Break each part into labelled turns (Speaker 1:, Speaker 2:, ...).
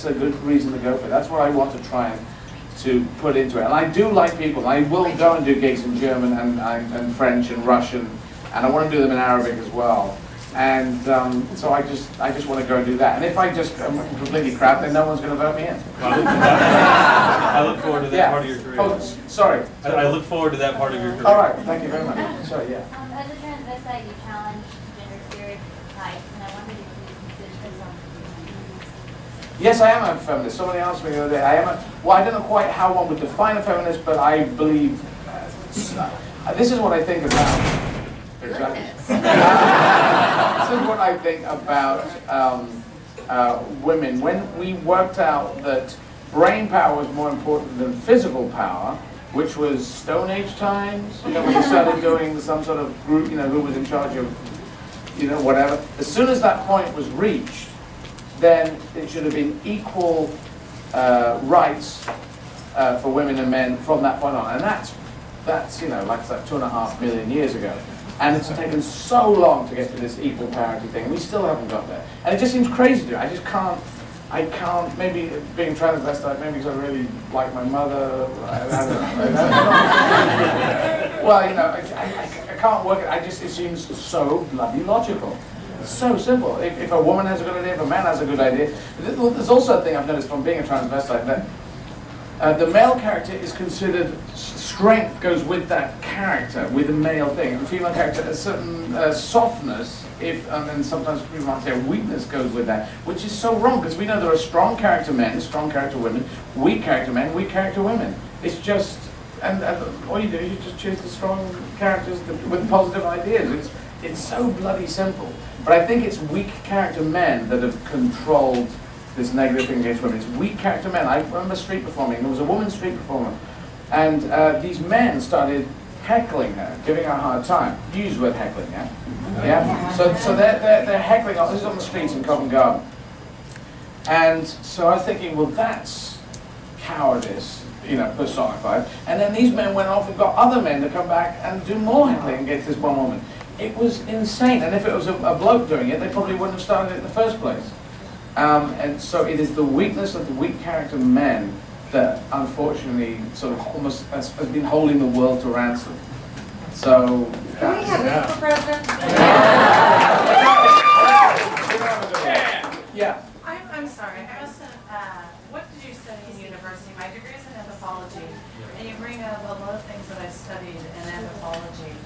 Speaker 1: That's a good reason to go for it. That's what I want to try and to put into it. And I do like people. I will go and do gigs in German and French and Russian, and I want to do them in Arabic as well. And so I just want to go and do that. And if I just am completely crap, then no one's going to vote me in.
Speaker 2: I look forward to that part of your career.
Speaker 1: Oh, sorry.
Speaker 2: I look forward to that part of your career.
Speaker 1: All right. Thank you very much. Sorry. Yeah.
Speaker 3: As a transvestite, you challenge gender stereotypes, and I wondered if you consider this.
Speaker 1: Yes, I am a feminist. Somebody asked me the other day. Well, I don't know quite how one would define a feminist, but I believe this is what I think about. Exactly. This is what I think about women. When we worked out that brain power was more important than physical power, which was Stone Age times, when we started doing some sort of group, who was in charge of, whatever. As soon as that point was reached, then it should have been equal rights for women and men from that point on. And that's like I said, 2.5 million years ago. And it's taken so long to get to this equal parity thing. We still haven't got there. And it just seems crazy to me. I can't, maybe being transvestite, maybe because I really like my mother. I don't know. Well, I can't work it. It seems so bloody logical. It's so simple. If a woman has a good idea, if a man has a good idea. There's also a thing I've noticed from being a transvestite that the male character is considered, strength goes with that character, with the male thing. And the female character, a certain softness, and then sometimes people might say weakness goes with that, which is so wrong, because we know there are strong character men, strong character women, weak character men, weak character women. It's just, and all you do is you just choose the strong characters with positive ideas. It's so bloody simple. But I think it's weak character men that have controlled this negative thing against women. It's weak character men. I remember street performing. There was a woman street performer. And these men started heckling her, giving her a hard time. You use the word heckling, yeah? Yeah? So they're heckling her. This is on the streets in Covent Garden. And so I was thinking, well, that's cowardice, personified. And then these men went off and got other men to come back and do more heckling against this one woman. It was insane. And if it was a bloke doing it, they probably wouldn't have started it in the first place. And so it is the weakness of the weak character men that unfortunately sort of almost has been holding the world to ransom. So
Speaker 4: Can we have you for president?
Speaker 1: Yeah.
Speaker 4: I'm sorry. I must what did you study in university? My degree is in anthropology, and you bring up a lot of things that I studied in anthropology.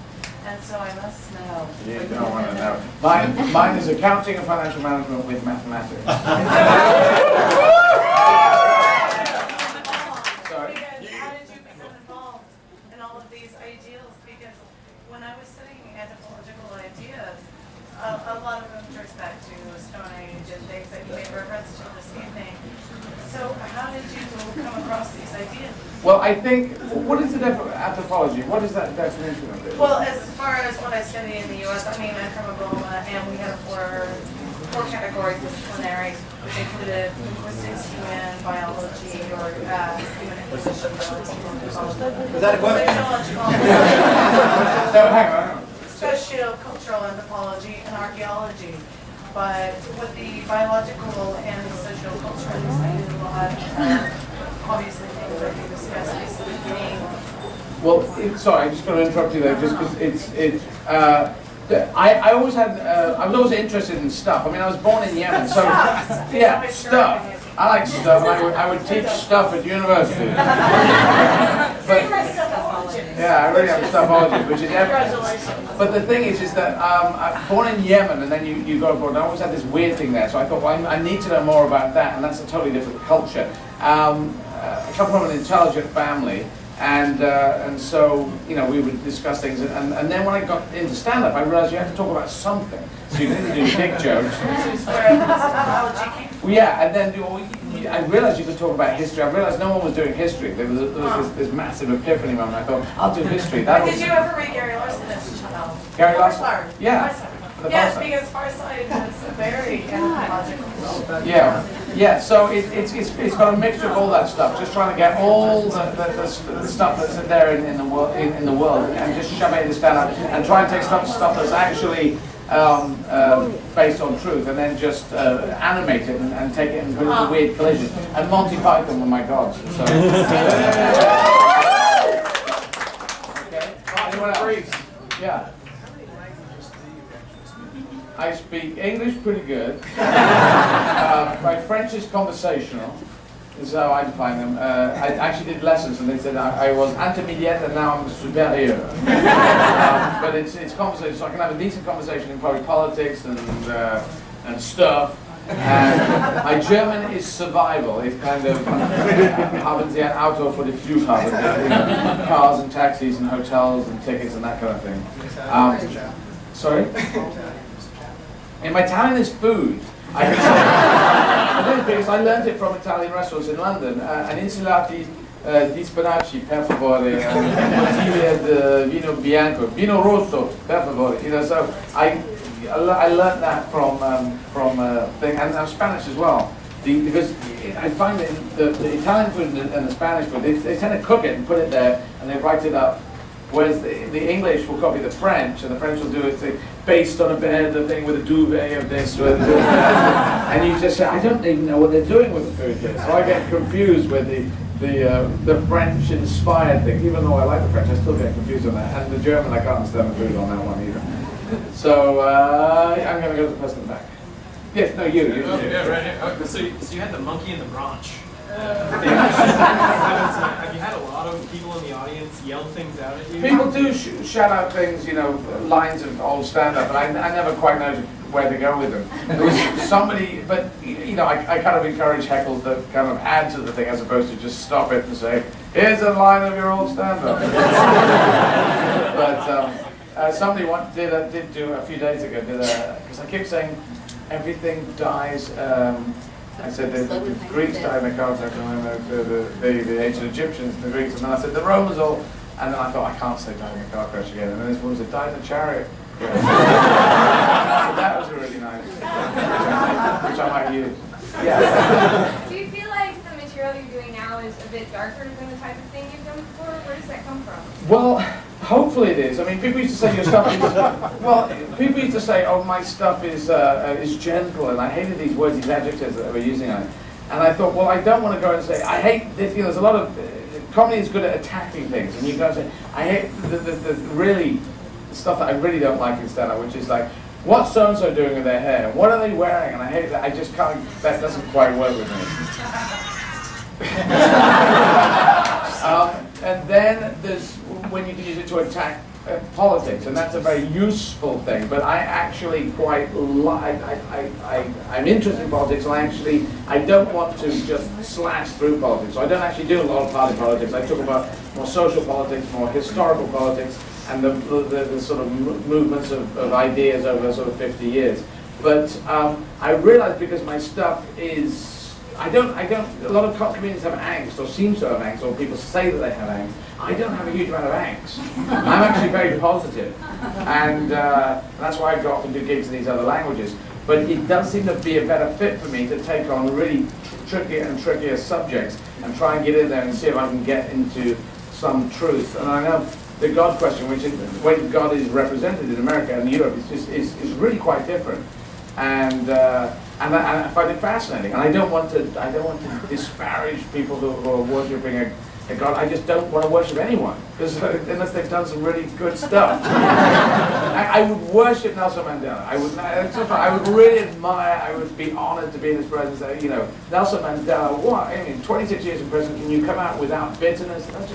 Speaker 4: And so I must know.
Speaker 1: You don't want to know. Mine is accounting and financial management with mathematics. Sorry.
Speaker 4: Because how did you become involved in all of these ideals? Because when I was studying anthropological ideas, a lot of them trace back to Stone Age and things that you made reference to this evening. So how did you come across these ideas?
Speaker 1: Well, I think, what is the anthropology? What is that definition of it?
Speaker 4: Well, as far as what I study in the U.S., I'm from Oklahoma, and we had four categories disciplinary, which included linguistics, human biology, or human acquisition,
Speaker 5: Is that a question?
Speaker 1: No, hang on.
Speaker 4: Sociocultural anthropology and archaeology. But with the biological and the sociocultural, I did a lot obviously things that we discussed this evening.
Speaker 1: Well, sorry, I'm just going to interrupt you there, just because I always had, I was always interested in stuff. I mean, I was born in Yemen, so yeah, stuff. I like stuff. I would teach stuff at university. Yeah, I really have stuffology, which is everything. But the thing is that I'm born in Yemen, and then you go abroad. And I always had this weird thing there, so I thought, well, I need to know more about that, and that's a totally different culture. I come from an intelligent family, and so we would discuss things, and then when I got into stand-up, I realized you have to talk about something. So you didn't do dick jokes. Well, yeah, and then I realized you could talk about history. I realized no one was doing history. There was this massive epiphany moment. I thought, I'll do history.
Speaker 4: Did you ever read Gary Larson as a child?
Speaker 1: Gary Larson? Yeah.
Speaker 4: Yes, because Farsight is very anthropological.
Speaker 1: Yeah. So it's got a mixture of all that stuff. Just trying to get all the stuff that's there in the world and just shove it in the stand-up and try and take stuff that's actually based on truth, and then just animate it and take it and put it into weird collisions. And Monty Python were my gods. So. Okay. Anyone else? Yeah. I speak English pretty good. My French is conversational. This is how I define them. I actually did lessons, and they said I was intermediate, and now I'm superior. But it's conversation, so I can have a decent conversation in probably politics and stuff. And my German is survival. It's kind of haben Sie ein Auto für die Flughafen, cars and taxis and hotels and tickets and that kind of thing. Sorry. And my Italian is food. I can say, because I learned it from Italian restaurants in London. An insalati di spinaci, per favore, bottiglia di vino bianco, vino rosso, per favore. You know, so I learned that from thing, and Spanish as well. Because I find that the Italian food and the Spanish food, they tend to cook it and put it there, and they write it up. Whereas the English will copy the French, and the French will do it based on a bed, the thing with a duvet of this, and you just say, I don't even know what they're doing with the food here. So I get confused with the French-inspired thing. Even though I like the French, I still get confused on that. And the German, I can't understand the food on that one either. So I'm going to go to the person in the back. Yes, no, you.
Speaker 6: Yeah, right here. Okay, so you had the monkey in the branch. Have you had a lot of people in the audience yell things out at you?
Speaker 1: People do shout out things, you know, lines of old stand-up, but I never quite know where to go with them. There was somebody, but you know, I kind of encourage heckles that kind of add to the thing as opposed to just stop it and say, here's a line of your old stand-up. But somebody did do a few days ago, because I keep saying everything dies. I said the Greeks died in a car crash, the ancient Egyptians, the Greeks, and then I said the Romans all, and then I thought I can't say died in a car crash again, and then this woman said died in a chariot. So that was really nice, which I might use. Yeah.
Speaker 7: Do you feel like the material you're doing now is a bit darker than the type of thing you've done before? Where does that come from?
Speaker 1: Well, hopefully it is. I mean, people used to say your stuff is, well, people used to say, oh, my stuff is gentle, and I hated these words, these adjectives that they were using on it. And I thought, well, I don't want to go and say, I hate this, you know, there's a lot of, comedy is good at attacking things, and you go and say, I hate the stuff that I really don't like in stand-up, which is like, what's so-and-so doing with their hair? What are they wearing? And I hate that, I just can't, that doesn't quite work with me. And then there's when you can use it to attack politics, and that's a very useful thing. But I actually quite like, I'm interested in politics, and I don't want to just slash through politics. So I don't actually do a lot of party politics. I talk about more social politics, more historical politics, and the sort of movements of ideas over sort of 50 years. But I realize because my stuff is, a lot of comedians have angst, or seem to have angst, or people say that they have angst. I don't have a huge amount of angst. I'm actually very positive. And that's why I go off and do gigs in these other languages. But it does seem to be a better fit for me to take on really trickier and trickier subjects and try and get in there and see if I can get into some truth. And I know the God question, which is when God is represented in America and Europe, is really quite different. And I find it fascinating, and I don't want to disparage people who are worshiping a God. I just don't want to worship anyone, because unless they've done some really good stuff. I would worship Nelson Mandela. I would really admire. I would be honored to be in his presence. You know, Nelson Mandela. What? I mean, 26 years in prison. Can you come out without bitterness? That's just